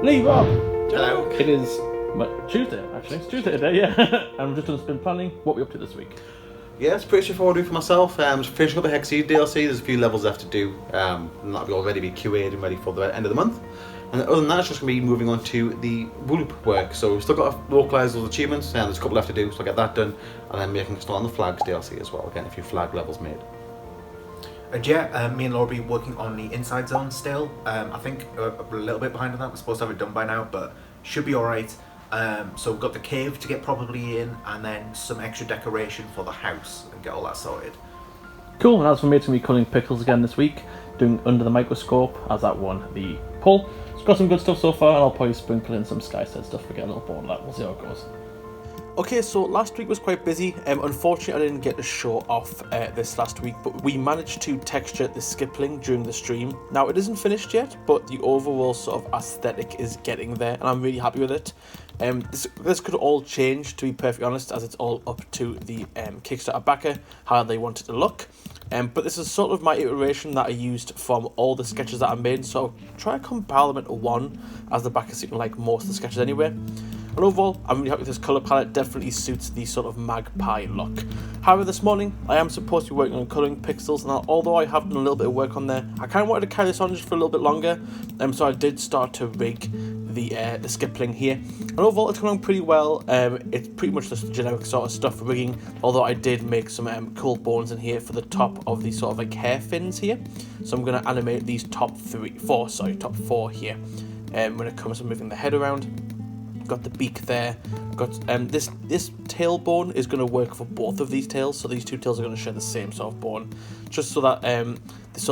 Lee, Rob! Hello. It is Tuesday, actually. It's Tuesday today, yeah. And we've just been planning what we're up to this week. Yeah, it's pretty straightforward for myself. Just finishing up the Hexseed DLC. There's a few levels left to do, and that'll already be QA'd and ready for the end of the month. And other than that, it's just going to be moving on to the Whoop work. So we've still got to localise those achievements, and there's a couple left to do, so I'll get that done. And then making a start on the Flags DLC as well, getting a few flag levels made. Me and Laura will be working on the Inside Zone still. I think a little bit behind on that. We're supposed to have it done by now, but should be alright. So we've got the cave to get probably in, and then some extra decoration for the house and get all that sorted. Cool, and as for me, it's going to be culling pickles again this week, doing Under the Microscope, as that won the poll. It's got some good stuff so far, and I'll probably sprinkle in some Skystead stuff to get a little bored of that. We'll see how it goes. Okay, so last week was quite busy. Unfortunately, I didn't get to show off this last week, but we managed to texture the skipling during the stream. Now, it isn't finished yet, but the overall sort of aesthetic is getting there, and I'm really happy with it. This could all change, to be perfectly honest, as it's all up to the Kickstarter backer, how they want it to look. But this is sort of my iteration that I used from all the sketches that I made, so I'll try to compile them into one, as the backer seemed like most of the sketches anyway. And overall, I'm really happy with this colour palette. Definitely suits the sort of magpie look. However, this morning, I am supposed to be working on colouring pixels, and although I have done a little bit of work on there, I kind of wanted to carry this on just for a little bit longer, so I did start to rig the skipling here. And overall, it's going on pretty well. It's pretty much just generic sort of stuff rigging, although I did make some cool bones in here for the top of these sort of like hair fins here. So I'm going to animate these top four here when it comes to moving the head around. Got the beak there. Got this tailbone is going to work for both of these tails, so these two tails are going to share the same sort of bone, just so that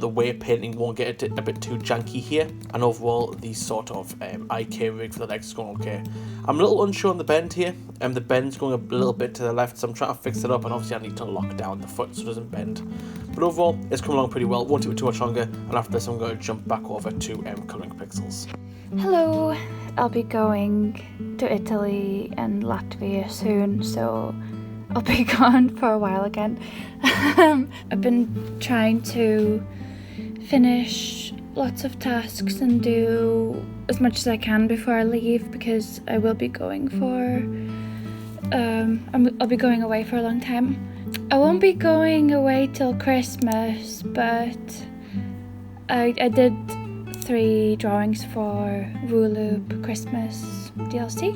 the weight painting won't get a bit too janky here. And overall, the sort of IK rig for the legs is going okay. I'm a little unsure on the bend here, and the bend's going a little bit to the left, so I'm trying to fix it up, and obviously I need to lock down the foot so it doesn't bend. But overall, it's coming along pretty well. Won't take too much longer, and after this I'm going to jump back over to colouring pixels. Hello, I'll be going to Italy and Latvia soon, so I'll be gone for a while again. I've been trying to finish lots of tasks and do as much as I can before I leave, because I will be going I'll be going away for a long time. I won't be going away till Christmas, but I did 3 drawings for Wooloop Christmas DLC.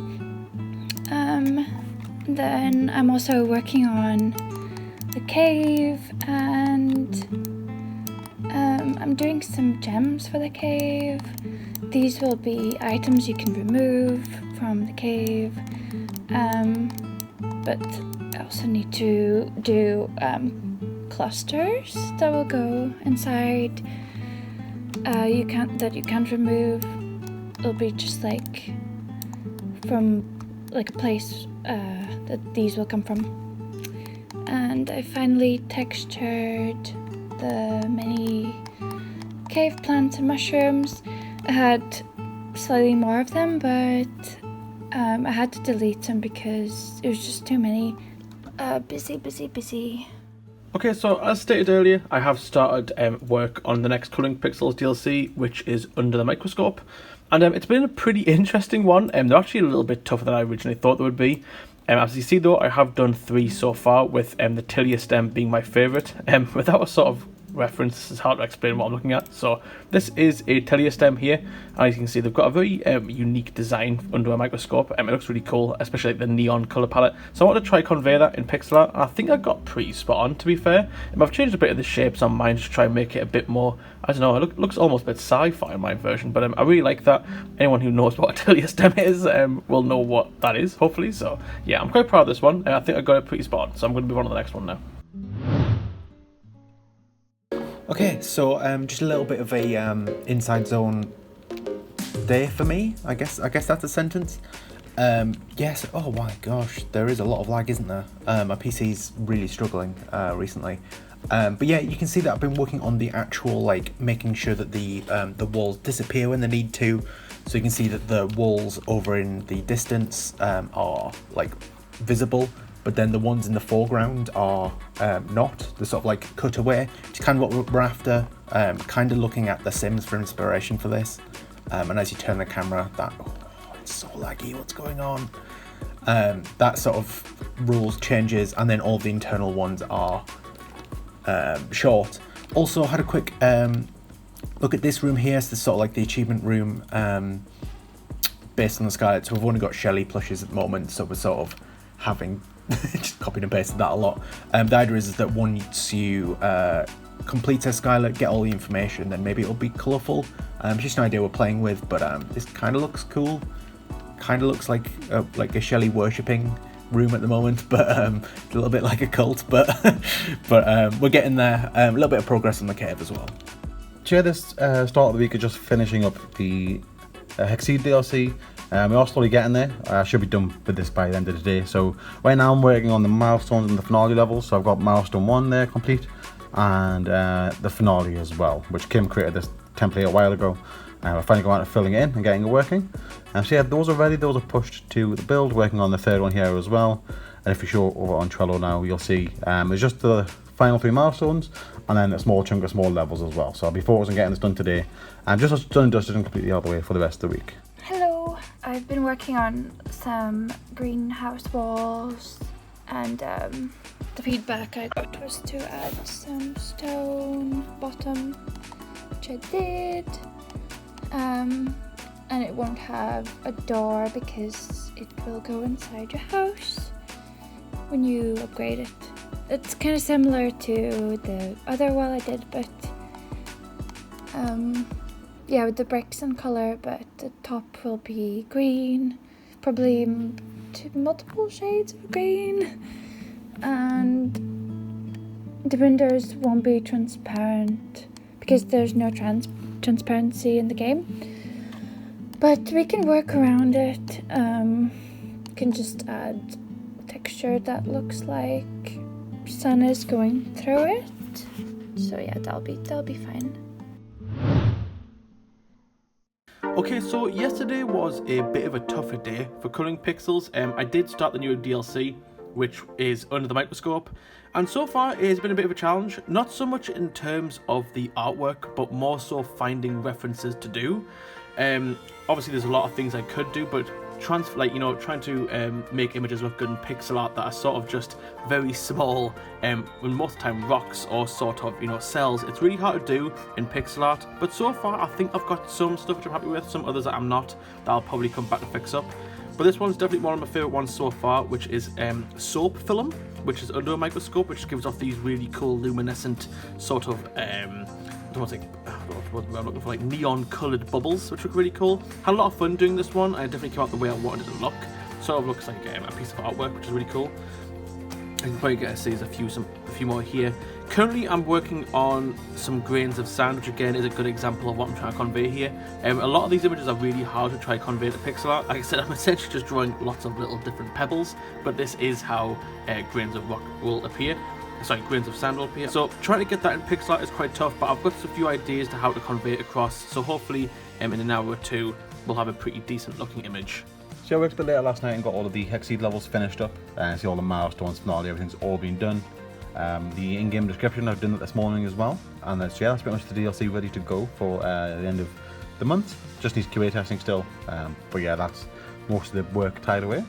Then I'm also working on the cave, and I'm doing some gems for the cave. These will be items you can remove from the cave, but I also need to do clusters that will go inside. You can't remove. It'll be just like from like a place that these will come from. And I finally textured the many cave plants and mushrooms. I had slightly more of them, but I had to delete them because it was just too many. Busy. Okay, so as stated earlier, I have started work on the next Colouring Pixels DLC, which is Under the Microscope. And it's been a pretty interesting one. They're actually a little bit tougher than I originally thought they would be. As you see though, I have done 3 so far, with the tilia stem being my favourite. Without a sort of reference, it's hard to explain what I'm looking at. So this is a tilia stem here, and as you can see, they've got a very unique design under a microscope. It looks really cool, especially like the neon colour palette. So I want to try convey that in pixel art, and I think I got pretty spot on, to be fair. I've changed a bit of the shapes on mine to try and make it a bit more, I don't know, it looks almost a bit sci-fi in my version, but I really like that. Anyone who knows what a tilia stem is will know what that is, hopefully. So yeah, I'm quite proud of this one, and I think I got it pretty spot on, so I'm going to move on to the next one now. Okay, so just a little bit of a Inside Zone day for me. I guess that's a sentence. Yes. Oh my gosh, there is a lot of lag, isn't there? My PC's really struggling recently. But yeah, you can see that I've been working on the actual, like, making sure that the walls disappear when they need to. So you can see that the walls over in the distance are like visible. but then the ones in the foreground are not. They're sort of like cut away. It's kind of what we're after. Kind of looking at The Sims for inspiration for this. And as you turn the camera, it's so laggy. What's going on? That sort of rules changes, and then all the internal ones are short. Also had a quick look at this room here. So this is sort of like the achievement room based on the Skylight. So we've only got Shelly plushes at the moment, so we're sort of having just copied and pasted that a lot. The idea is that once you complete a Skylight, get all the information, then maybe it'll be colourful. Just an idea we're playing with, but this kind of looks cool. Kind of looks like a Shelly worshipping room at the moment, but a little bit like a cult. But we're getting there. A little bit of progress on the cave as well. So yeah, this start of the week is just finishing up the Hexseed DLC. We are slowly getting there. I should be done with this by the end of the day. So right now I'm working on the milestones and the finale levels. So I've got milestone 1 there complete, and the finale as well, which Kim created this template a while ago. We're finally going out to filling it in and getting it working. So yeah, those are ready. Those are pushed to the build. Working on the third one here as well. And if you show over on Trello now, you'll see it's just the final 3 milestones, and then a small chunk of small levels as well. So I'll be focused on getting this done today, and just done and dusted and completely out of the way for the rest of the week. Hello, I've been working on some greenhouse walls, and the feedback I got was to add some stone bottom, which I did. And it won't have a door because it will go inside your house when you upgrade it. It's kind of similar to the other wall I did, but yeah, with the bricks and colour, but the top will be green, probably multiple shades of green, and the windows won't be transparent because there's no transparency in the game. But we can work around it. Can just add texture that looks like sun is going through it. So yeah, that'll be fine. Okay, so yesterday was a bit of a tougher day for colouring pixels. I did start the new DLC, which is Under the Microscope, and so far it has been a bit of a challenge. Not so much in terms of the artwork, but more so finding references to do. Obviously there's a lot of things I could do, but trying to make images look good in pixel art that are sort of just very small, when most of the time rocks or sort of cells, it's really hard to do in pixel art. But so far I think I've got some stuff which I'm happy with, some others that I'm not, that I'll probably come back to fix up. But this one's definitely one of my favourite ones so far, which is soap film, which is under a microscope, which gives off these really cool luminescent sort of I'm looking for, like neon coloured bubbles, which look really cool. Had a lot of fun doing this one. I definitely came out the way I wanted it to look. Sort of looks like a piece of artwork, which is really cool. I can probably get to see there's a few more here. Currently I'm working on some grains of sand, which again is a good example of what I'm trying to convey here. A lot of these images are really hard to try to convey to pixel art. Like I said, I'm essentially just drawing lots of little different pebbles, but this is how grains of rock will appear. Sorry, grains of sand will appear. So trying to get that in pixel art is quite tough, but I've got a few ideas to how to convey it across. So hopefully in an hour or two we'll have a pretty decent looking image. So I worked a bit later last night and got all of the Hexseed levels finished up. See all the milestones, finale, everything's all been done. The in-game description, I've done that this morning as well. And that's pretty much the DLC ready to go for the end of the month. Just needs QA testing still. But yeah, that's most of the work tied away.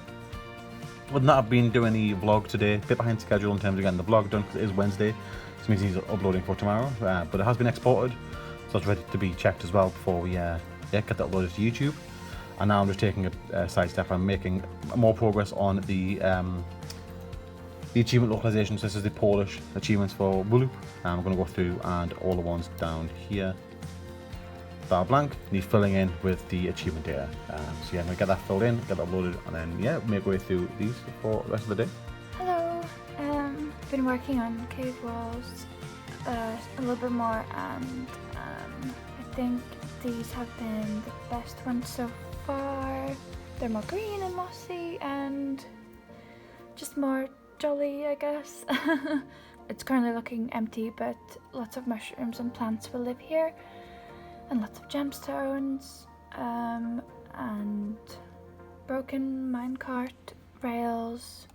Other than that, I've been doing the vlog today, a bit behind schedule in terms of getting the vlog done because it is Wednesday. This means he's uploading for tomorrow, but it has been exported, so it's ready to be checked as well before we get that uploaded to YouTube. And now I'm just taking a side step. I'm making more progress on the achievement localizations. This is the Polish achievements for Wulup. I'm going to go through and all the ones down here that are blank need filling in with the achievement data. So yeah, I'm going to get that filled in, get that uploaded, and then yeah, make our way through these for the rest of the day. Hello, I've been working on cave walls a little bit more, and I think these have been the best ones so far. They're more green and mossy and just more jolly, I guess. It's currently looking empty, but lots of mushrooms and plants will live here, and lots of gemstones, and broken minecart rails,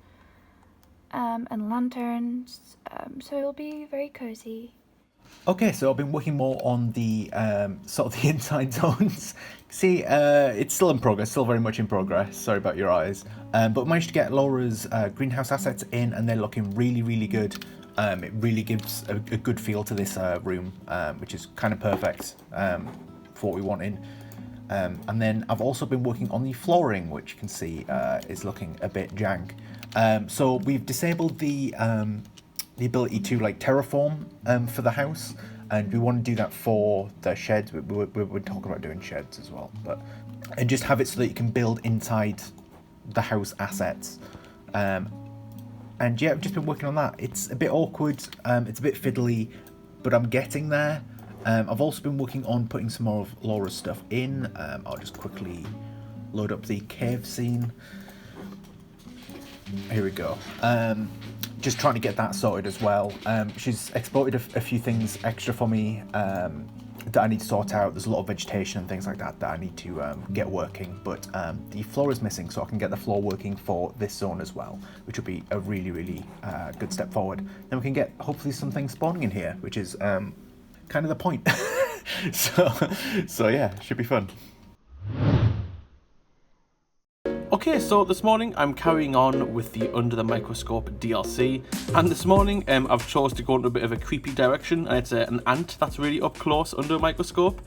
and lanterns, so it'll be very cozy. Okay, so I've been working more on the sort of the inside zones. See, it's still in progress, still very much in progress. Sorry about your eyes. But managed to get Laura's greenhouse assets in, and they're looking really, really good. It really gives a good feel to this room, which is kind of perfect for what we want in. And then I've also been working on the flooring, which you can see is looking a bit jank. So we've disabled the ability to like terraform for the house, and we want to do that for the sheds. We're talking about doing sheds as well, and just have it so that you can build inside the house assets. And yeah, I've just been working on that. It's a bit awkward, it's a bit fiddly, but I'm getting there. I've also been working on putting some more of Laura's stuff in. I'll just quickly load up the cave scene. Here we go. Just trying to get that sorted as well. She's exported a few things extra for me that I need to sort out. There's a lot of vegetation and things like that that I need to get working, but the floor is missing, so I can get the floor working for this zone as well, which will be a really, really good step forward. Then we can get hopefully some things spawning in here, which is kind of the point. so yeah, should be fun. Okay, so this morning I'm carrying on with the Under the Microscope DLC, and this morning I've chose to go into a bit of a creepy direction, and it's an ant that's really up close under a microscope.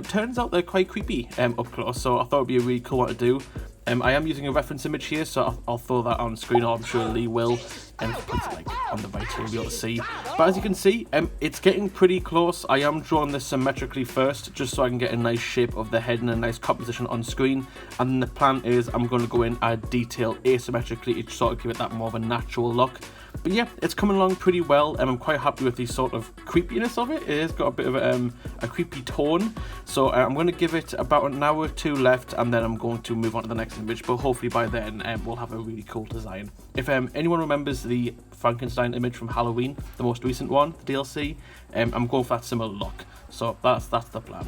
Turns out they're quite creepy up close, so I thought it'd be a really cool one to do. I am using a reference image here, so I'll throw that on screen, or I'm sure Lee will, and put it like on the right here, you'll be able to see. But as you can see, it's getting pretty close. I am drawing this symmetrically first, just so I can get a nice shape of the head and a nice composition on screen. And then the plan is I'm going to go in, add detail asymmetrically to sort of give it that more of a natural look. But yeah, it's coming along pretty well, and I'm quite happy with the sort of creepiness of it. It has got a bit of a creepy tone, so I'm going to give it about an hour or two left, and then I'm going to move on to the next image, but hopefully by then we'll have a really cool design. If anyone remembers the Frankenstein image from Halloween, the most recent one, the DLC, I'm going for that similar look, so that's the plan.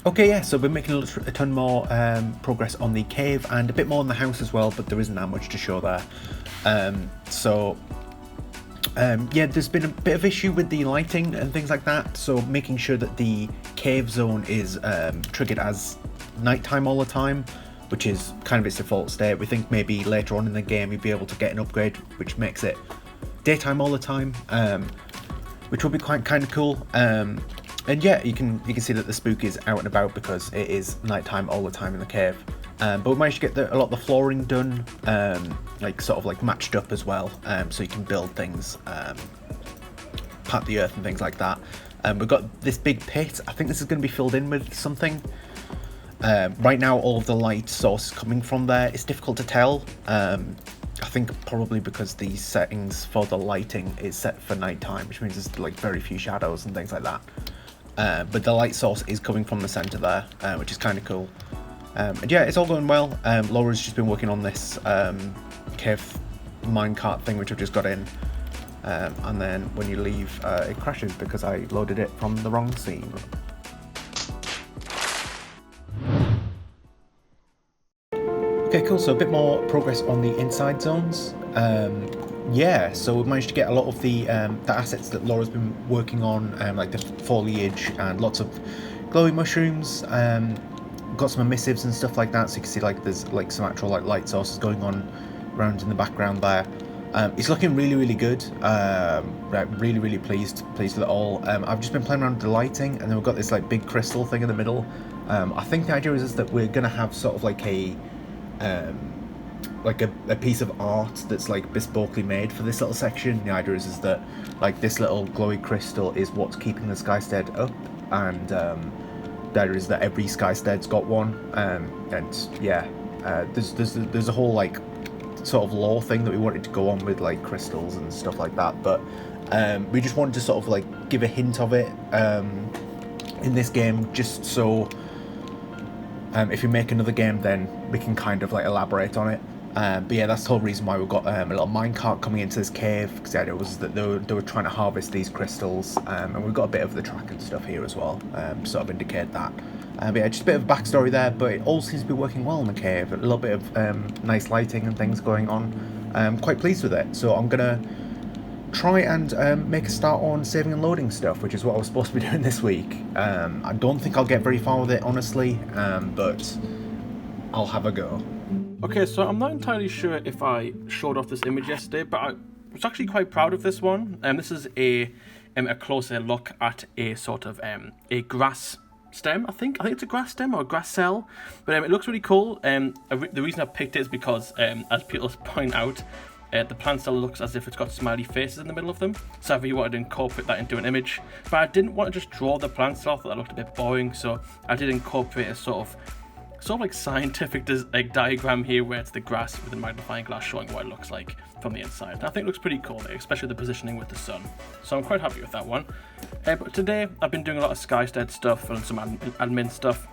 Okay, yeah, so we're making a ton more progress on the cave and a bit more on the house as well, but there isn't that much to show there. Yeah, there's been a bit of issue with the lighting and things like that, so making sure that the cave zone is triggered as nighttime all the time, which is kind of its default state. We think maybe later on in the game you'll be able to get an upgrade which makes it daytime all the time, which will be quite kind of cool. And yeah, you can see that the spook is out and about because it is nighttime all the time in the cave. But we managed to get a lot of the flooring done, like sort of like matched up as well, so you can build things, pat the earth and things like that. We've got this big pit. I think this is going to be filled in with something. Right now all of the light source is coming from there. It's difficult to tell. I think probably because the settings for the lighting is set for nighttime, which means there's like very few shadows and things like that. But the light source is coming from the center there, which is kind of cool. And yeah, it's all going well. Laura's just been working on this cave minecart thing, which I've just got in. And then when you leave, it crashes because I loaded it from the wrong scene. Okay, cool. So a bit more progress on the inside zones. Yeah, so we've managed to get a lot of the assets that Laura's been working on, like the foliage and lots of glowy mushrooms. Got some emissives and stuff like that, so you can see like there's like some actual like light sources going on around in the background there. It's looking really, really good. Really, really pleased with it all. I've just been playing around with the lighting, and then we've got this like big crystal thing in the middle. I think the idea is that we're gonna have sort of like a piece of art that's like bespokely made for this little section. The idea is that like this little glowy crystal is what's keeping the Skystead up, and the idea is that every Skystead's got one. And yeah, there's a whole like sort of lore thing that we wanted to go on with like crystals and stuff like that, but we just wanted to sort of like give a hint of it in this game, just so if you make another game then we can kind of like elaborate on it. But yeah, that's the whole reason why we've got a little minecart coming into this cave, because the idea was that they were trying to harvest these crystals, and we've got a bit of the track and stuff here as well, sort of indicate that. But yeah, just a bit of backstory there, but it all seems to be working well in the cave. A little bit of nice lighting and things going on. I'm quite pleased with it. So I'm gonna try and make a start on saving and loading stuff, which is what I was supposed to be doing this week. I don't think I'll get very far with it, honestly, but I'll have a go. Okay, so I'm not entirely sure if I showed off this image yesterday, but I was actually quite proud of this one. This is a closer look at a sort of a grass stem. I think it's a grass stem or a grass cell, but it looks really cool. The reason I picked it is because, as people point out, the plant cell looks as if it's got smiley faces in the middle of them. So I really wanted to incorporate that into an image, but I didn't want to just draw the plant cell. I thought that looked a bit boring, so I did incorporate a sort of like scientific diagram here, where it's the grass with a magnifying glass showing what it looks like from the inside. And I think it looks pretty cool, especially the positioning with the sun. So I'm quite happy with that one. But today I've been doing a lot of Skystead stuff and some admin stuff.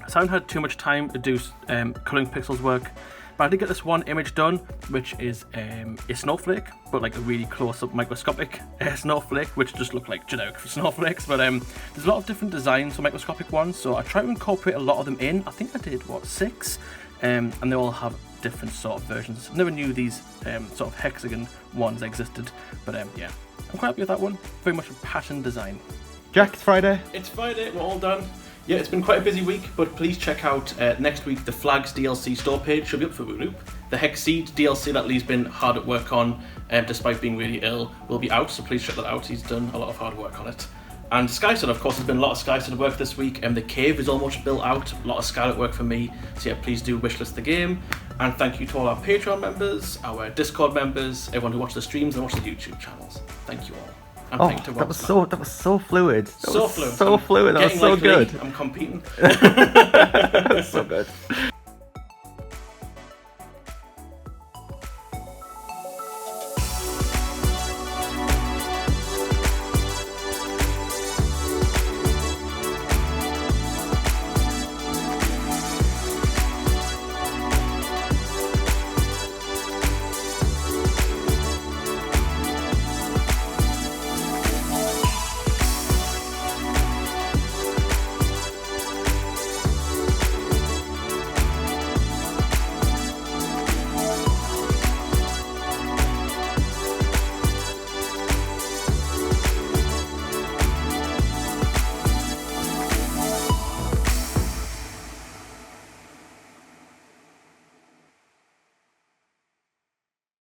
So I haven't had too much time to do colouring pixels work. But I did get this one image done, which is a snowflake, but like a really close-up microscopic snowflake, which just look like generic snowflakes. But there's a lot of different designs for microscopic ones, so I tried to incorporate a lot of them in. I think I did, 6? And they all have different sort of versions. I never knew these sort of hexagon ones existed, but yeah, I'm quite happy with that one. Very much a pattern design. Jack, it's Friday. It's Friday, we're all done. Yeah, it's been quite a busy week, but please check out next week the Flags DLC store page should be up for Wooloop. The Hexseed DLC that Lee's been hard at work on, despite being really ill, will be out, so please check that out. He's done a lot of hard work on it. And Skystead, of course, there's been a lot of Skystead work this week, and the cave is almost built out, a lot of Skylet work for me, so yeah, please do wishlist the game. And thank you to all our Patreon members, our Discord members, everyone who watches the streams and watches the YouTube channels. Thank you all. And thank you to that was so fluid. So fluid. So fluid. That was so like good. I'm competing. That was so good.